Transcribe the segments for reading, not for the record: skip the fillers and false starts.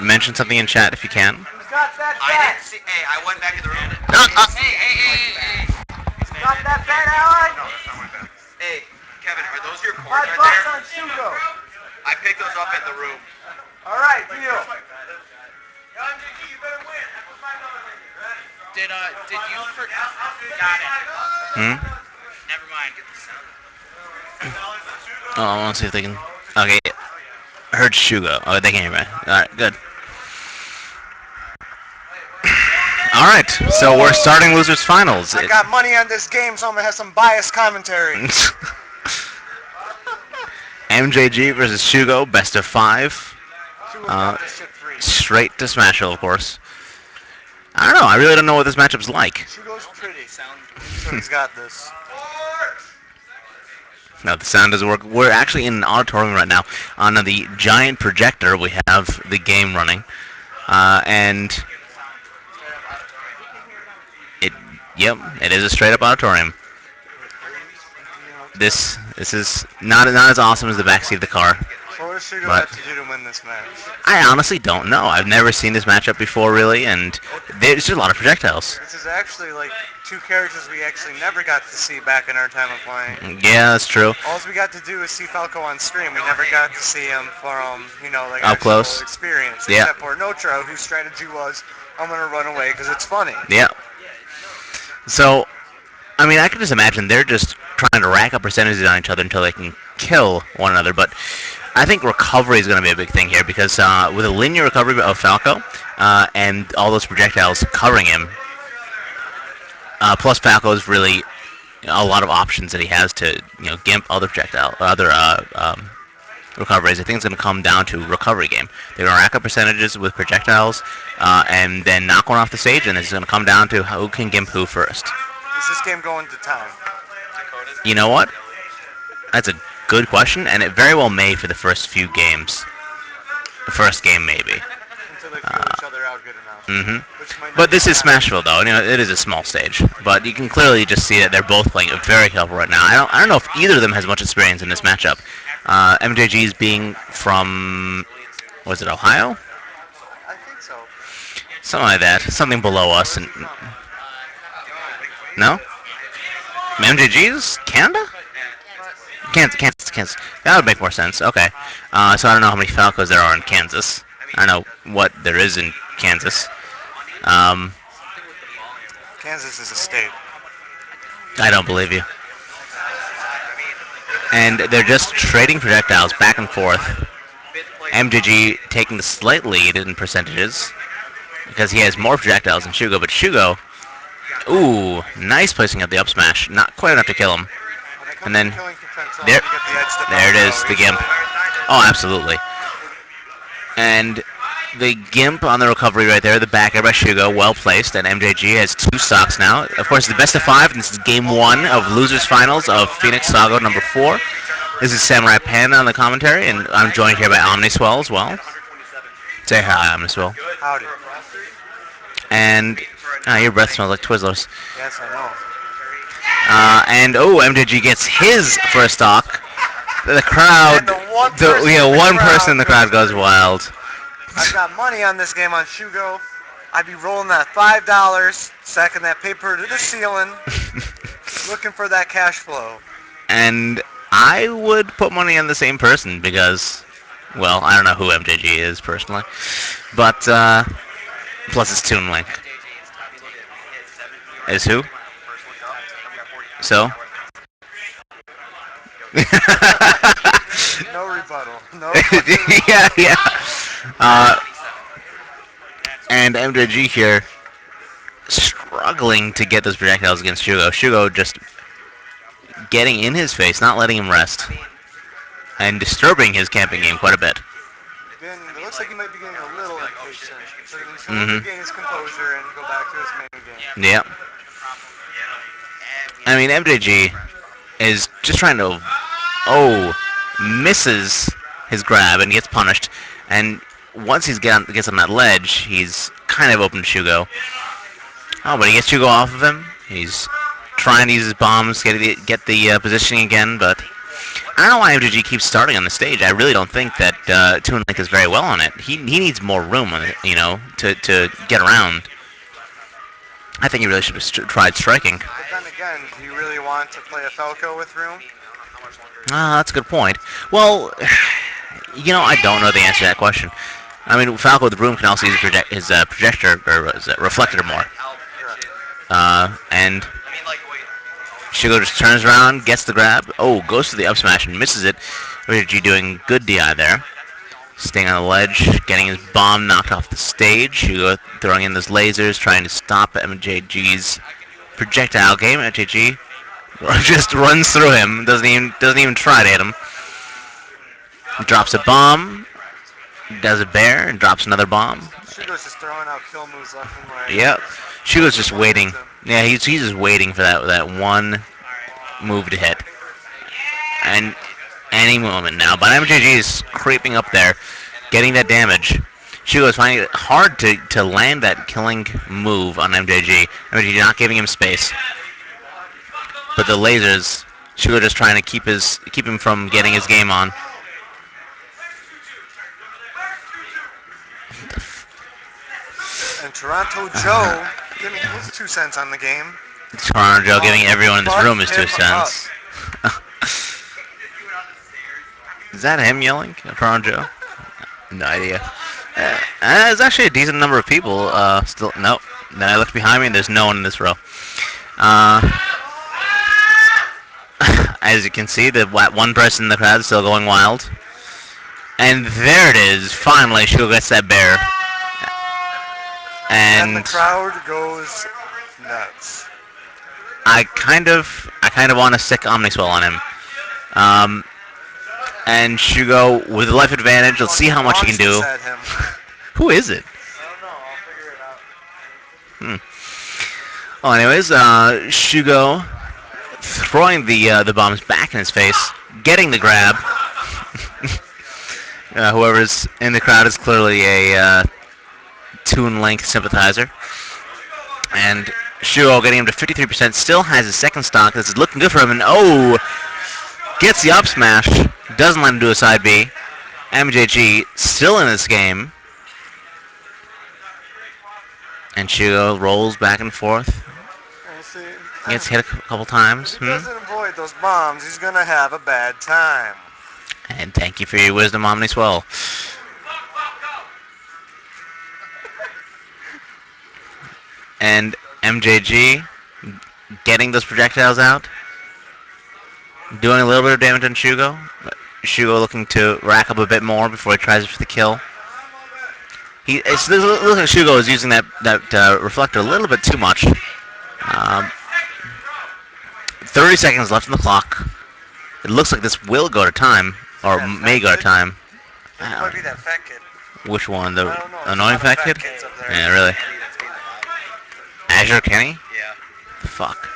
mention something in chat if you can. I didn't see. Hey, I went back in the room. Hey. Got that bet, Alan? No, that's not my bet. Hey, Kevin, are those your cords right there? $5 on Shugo. I picked those up in the room. All right, deal. Did you got it? Never mind. Oh, I want to see if they can. Okay, I heard Shugo. Oh, they can hear me. All right, good. All right, so we're starting losers finals. I got money on this game, so I'm gonna have some biased commentary. MJG versus Shugo, best of 5. Straight to Smashville, of course. I don't know. I really don't know what this matchup's like. Shugo's pretty, so he's got this. No, the sound doesn't work. We're actually in an auditorium right now. On the giant projector, we have the game running, and yep, it is a straight up auditorium. This is not as awesome as the backseat of the car. What does Shugo have to do to win this match? I honestly don't know. I've never seen this matchup before, really, and there's just a lot of projectiles. This is actually like two characters we actually never got to see back in our time of playing. Yeah, that's true. All we got to do is see Falco on stream. We never got to see him from, like up close experience. Yeah. Except for Notro, whose strategy was, I'm gonna run away because it's funny. Yeah. So, I mean, I can just imagine they're just trying to rack up percentages on each other until they can kill one another, but I think recovery is going to be a big thing here because with a linear recovery of Falco and all those projectiles covering him, plus Falco's really a lot of options that he has to gimp other recoveries. I think it's going to come down to recovery game. They're going to rack up percentages with projectiles and then knock one off the stage, and it's going to come down to who can gimp who first. Is this game going to time? You know what? That's a good question, and it very well may for the first few games. The first game, maybe. Until they feel each other out good enough. But this is Smashville, though. It is a small stage. But you can clearly just see that they're both playing very careful right now. I don't know if either of them has much experience in this matchup. MJG's being from, was it Ohio? I think so. Something like that. Something below us. And no? MJG's Canada? Kansas. That would make more sense. Okay. So I don't know how many Falcos there are in Kansas. I don't know what there is in Kansas. Kansas is a state. I don't believe you. And they're just trading projectiles back and forth. MJG taking the slight lead in percentages because he has more projectiles than Shugo, but Shugo, ooh, nice placing of the up smash. Not quite enough to kill him. And then there it is, the gimp. Oh, absolutely. And the gimp on the recovery right there, the back air by Shugo, well placed, and MJG has 2 stocks now. Of course, the best of 5, and this is game 1 of losers finals of Phoenix Saga number 4. This is Samurai Pen on the commentary, and I'm joined here by Omniswell as well. Say hi, Omniswell. Howdy. And your breath smells like Twizzlers. Yes, I know. And MJG gets his first stock. The crowd, one person in the crowd goes wild. I've got money on this game on Shugo. I'd be rolling that $5, sacking that paper to the ceiling, looking for that cash flow. And I would put money on the same person because, well, I don't know who MJG is personally, but plus it's Toon Link. Is who? So? No rebuttal. No. yeah. And MJG here struggling to get those projectiles against Shugo. Shugo just getting in his face, not letting him rest, and disturbing his camping game quite a bit. It looks like he might be getting a little impatient, so he needs to regain his composure and go back to his main game. Yeah. I mean, MJG is just trying to, misses his grab and gets punished. And once he gets on that ledge, he's kind of open to Shugo. Oh, but he gets Shugo off of him. He's trying to use his bombs, get the positioning again, but I don't know why MJG keeps starting on the stage. I really don't think that Toon Link does very well on it. He needs more room on it, to get around. I think he really should have tried striking. But then again, do you really want to play a Falco with room? That's a good point. Well, I don't know the answer to that question. I mean, Falco with room can also use his projector or reflector more. And Shugo just turns around, gets the grab. Oh, goes to the up smash and misses it. MJG doing good DI there. Staying on the ledge, getting his bomb knocked off the stage. Shugo throwing in those lasers, trying to stop MJG's projectile game. MJG just runs through him, doesn't even try to hit him. Drops a bomb, does a bear, and drops another bomb. Shugo's just throwing out kill moves left and right. Yep. Shugo's just waiting. Yeah, he's just waiting for that one move to hit. And any moment now. But MJG is creeping up there, getting that damage. Shugo is finding it hard to land that killing move on MJG. MJG not giving him space. But the lasers, Shugo just trying to keep him from getting his game on. And Toronto Joe giving his 2 cents on the game. Toronto Joe giving everyone in this room his 2 cents. Is that him yelling? Toronto Joe? No idea. There's actually a decent number of people still. Nope. Then I looked behind me and there's no one in this row. As you can see, the one person in the crowd is still going wild. And there it is. Finally, Shugo gets that bear. And the crowd goes nuts. I kind of want to sick Omniswell on him. And Shugo with life advantage. Let's see how much he can do. Who is it? I don't know. I'll figure it out. Well, anyways, Shugo throwing the bombs back in his face, getting the grab. Whoever's in the crowd is clearly a Toon Link sympathizer. And Shugo getting him to 53%, still has his second stock. This is looking good for him, and gets the up smash. Doesn't let him do a side B. MJG still in this game. And Shugo rolls back and forth. Gets hit a couple times. If he doesn't avoid those bombs, he's going to have a bad time. And thank you for your wisdom, Omniswell. And MJG getting those projectiles out. Doing a little bit of damage on Shugo. Shugo looking to rack up a bit more before he tries for the kill. It looks like Shugo is using that reflector a little bit too much. 30 seconds left on the clock. It looks like this will go to time, or may go to time. It might be that fat kid. Which one? The annoying fat kid? Yeah, really. Azure Kenny? Yeah. Fuck.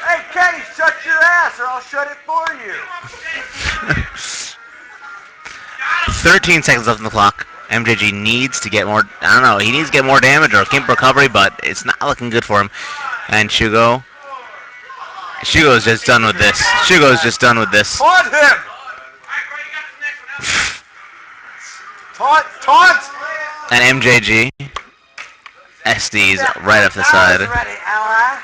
Hey, Kenny, shut your ass or I'll shut it for you. 13 seconds left on the clock. MJG needs to get more, I don't know, he needs to get more damage or keep recovery, but it's not looking good for him. And Shugo's just done with this. Shugo's just done with this. Taunt him! Taunt! And MJG, SD's right off the side. Ready, ally.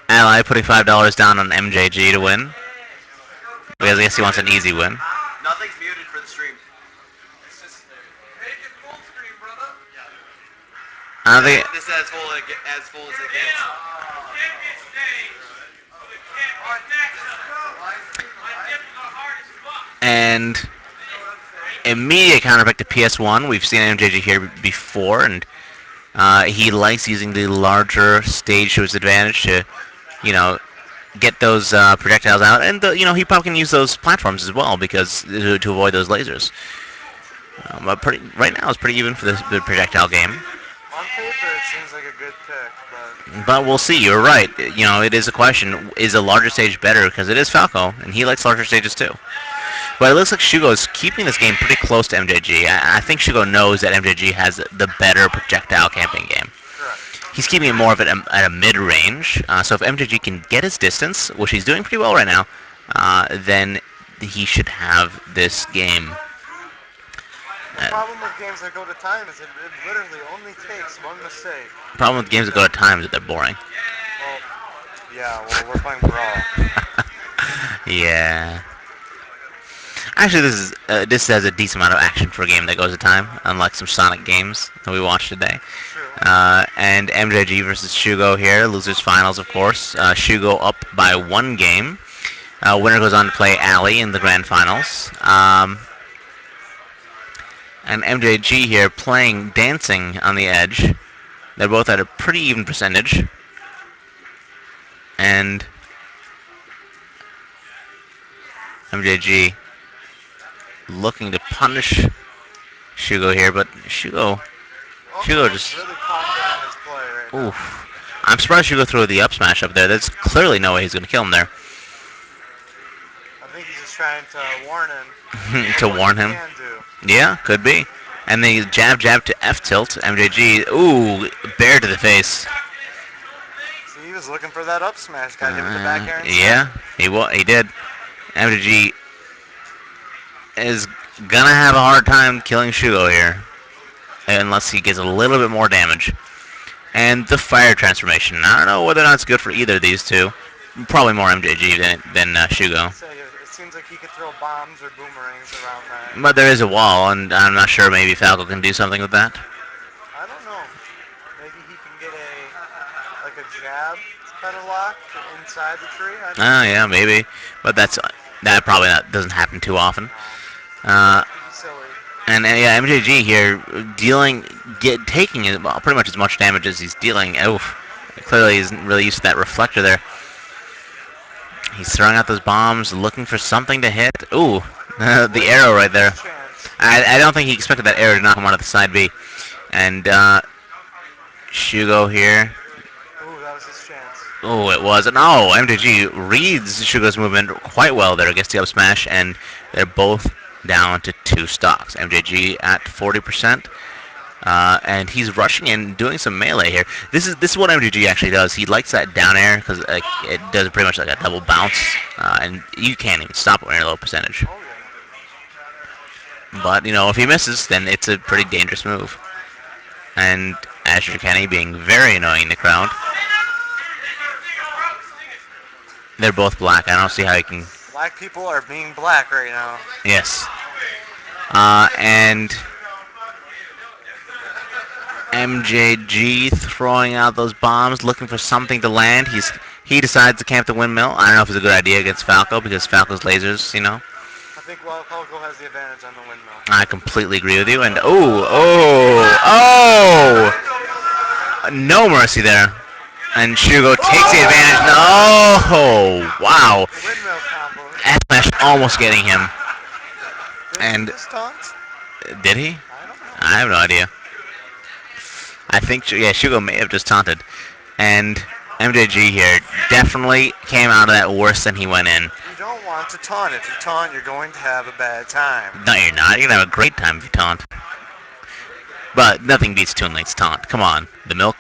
Ally putting $5 down on MJG to win. Because I guess he wants an easy win. Nothing's muted for the stream. I don't think. This is as full as it gets. And immediate counterpick to PS1. We've seen MJG here before, and he likes using the larger stage to his advantage to, get those projectiles out, and he probably can use those platforms as well because to avoid those lasers. But right now it's pretty even for the projectile game. On paper, it seems like a good pick, but we'll see. You're right. It is a question: is a larger stage better? Because it is Falco, and he likes larger stages too. But it looks like Shugo is keeping this game pretty close to MJG. I think Shugo knows that MJG has the better projectile camping game. He's keeping it more of at a mid-range. So if MJG can get his distance, which he's doing pretty well right now, then he should have this game. The problem with games that go to time is it literally only takes one mistake. Problem with games that go to time is that they're boring. Well, yeah, well, we're playing Brawl. Yeah. Actually, this has a decent amount of action for a game that goes to time, unlike some Sonic games that we watched today. True. And MJG versus Shugo here, losers finals, of course. Shugo up by 1 game. Winner goes on to play Ali in the grand finals. And MJG here playing dancing on the edge. They're both at a pretty even percentage. And MJG looking to punish Shugo here, but Shugo just... Really confident in his play right now. Oof. I'm surprised Shugo threw the up smash up there. There's clearly no way he's going to kill him there. I think he's just trying to warn him. To warn him. Yeah, could be. And then he jab to F tilt. MJG, ooh, bear to the face. See, he was looking for that up smash. Got hit with the back air. Yeah, he did. MJG is gonna have a hard time killing Shugo here, unless he gets a little bit more damage. And the fire transformation. I don't know whether or not it's good for either of these two. Probably more MJG than Shugo. It seems like he could throw bombs or boomerangs around that. But there is a wall, and I'm not sure maybe Falco can do something with that. I don't know. Maybe he can get a jab kind of lock inside the tree. Yeah, maybe. But that probably doesn't happen too often. Silly. And yeah, MJG here taking pretty much as much damage as he's dealing. Oof. Clearly, he's not really used to that reflector there. He's throwing out those bombs, looking for something to hit. Ooh, the arrow right there. I don't think he expected that arrow to knock him out of the side B. And Shugo here. Ooh, that was his chance. Oh, it was. No, MJG reads Shugo's movement quite well there against the up smash, and they're both down to 2 stocks. MJG at 40%. And he's rushing in, doing some melee here. This is what MJG actually does. He likes that down air because it does pretty much like a double bounce, and you can't even stop it when you're low percentage. Oh, yeah. But if he misses, then it's a pretty dangerous move. And Asher Kenny being very annoying in the crowd. They're both black. I don't see how you can. Black people are being black right now. Yes. And MJG throwing out those bombs, looking for something to land. He decides to camp the windmill. I don't know if it's a good idea against Falco because Falco's lasers, I think Falco has the advantage on the windmill. I completely agree with you. And no mercy there. And Shugo takes the advantage. No, wow. The windmill combo. F-Smash almost getting him. Did he just taunt? Did he? I don't know. I have no idea. I think, Shugo may have just taunted. And MJG here definitely came out of that worse than he went in. You don't want to taunt. If you taunt, you're going to have a bad time. No, you're not. You're going to have a great time if you taunt. But nothing beats Toon Link's taunt. Come on. The milk?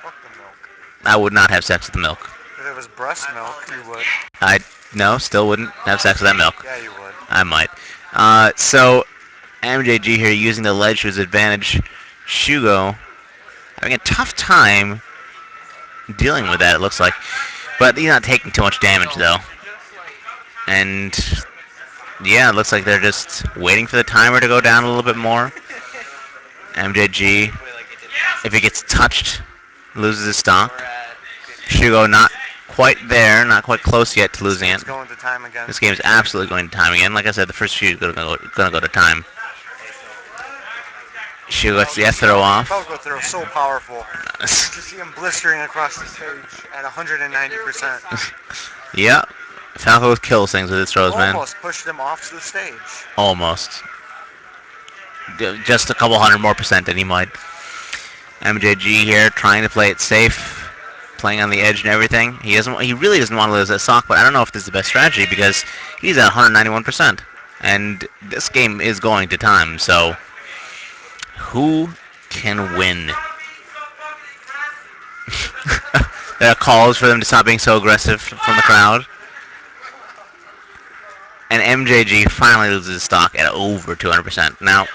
Fuck the milk. I would not have sex with the milk. If it was breast milk, you would. No, still wouldn't have sex with that milk. Yeah, you would. I might. So, MJG here using the ledge to his advantage. Shugo having a tough time dealing with that, it looks like. But he's not taking too much damage, though. And, yeah, it looks like they're just waiting for the timer to go down a little bit more. MJG, if he gets touched, loses his stock. Shugo not quite there, not quite close yet to losing it. Going to time again. This game is absolutely going to time again. Like I said, the first few are going to go to time. Shugo gets the throw off. Falco throw so powerful. You can see him blistering across the stage at 190%. Yeah. Falco kills things with his throws, man. Almost pushed him off to the stage. Almost. Just a couple hundred more percent than he might. MJG here trying to play it safe, playing on the edge and everything. He really doesn't want to lose that stock, but I don't know if this is the best strategy because he's at 191%. And this game is going to time, so who can win? There are calls for them to stop being so aggressive from the crowd. and MJG finally loses stock at over 200%. Now,